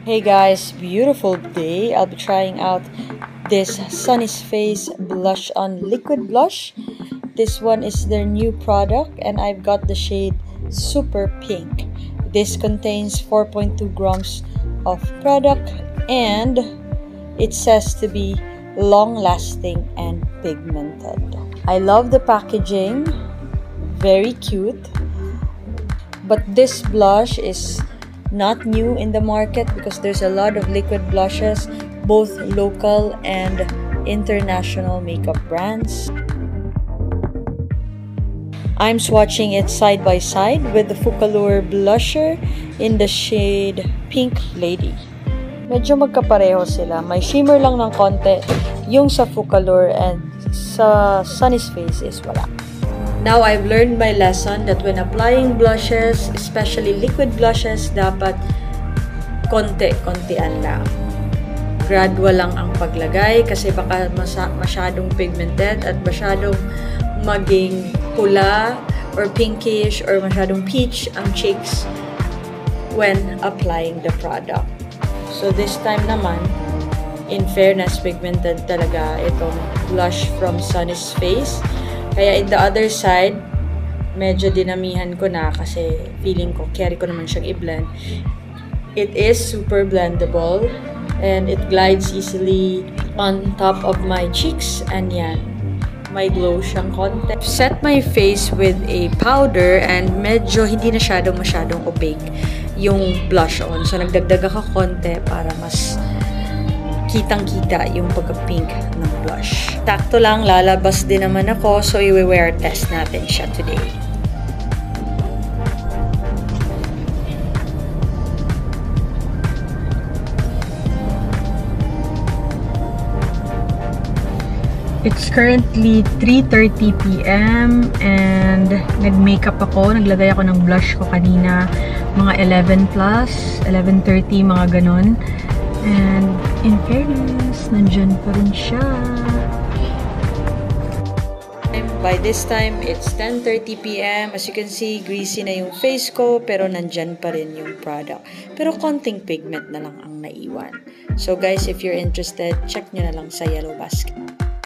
Hey guys, beautiful day. I'll be trying out this Sunny's Face Blush on Liquid Blush. This one is their new product and I've got the shade Super Pink. This contains 4.2 grams of product and it says to be long-lasting and pigmented. I love the packaging, very cute. But this blush is not new in the market because there's a lot of liquid blushes, both local and international makeup brands. I'm swatching it side by side with the Focallure blusher in the shade Pink Lady. Medyo magkapareho sila. May shimmer lang ng konti yung sa Focallure and sa Sunny's Face is wala. Now, I've learned my lesson that when applying blushes, especially liquid blushes, dapat konti-kontian lang. Gradual lang ang paglagay kasi baka masyadong pigmented at masyadong maging pula or pinkish or masyadong peach ang cheeks when applying the product. So, this time naman, in fairness, pigmented talaga itong blush from Sunny's Face. Kaya in the other side, medyo dinamihan ko na kasi feeling ko, carry ko naman siyang i-blend. It is super blendable and it glides easily on top of my cheeks. And yan, may glow siyang konti. Set my face with a powder and medyo hindi na masyadong opaque yung blush on. So nagdagdag ako konti para mas kitang-kita yung pagka-pink ng blush. Takto lang, lalabas din naman ako, so i-wear test natin siya today. It's currently 3:30 p.m. and nag-makeup ako. Naglagay ako ng blush ko kanina, mga 11 plus, 11:30, mga ganon. And in fairness, nandyan pa rin siya. By this time, it's 10:30 p.m. As you can see, greasy na yung face ko, pero nandyan pa rin yung product. Pero konting pigment na lang ang naiwan. So guys, if you're interested, check nyo na lang sa Yellow Basket.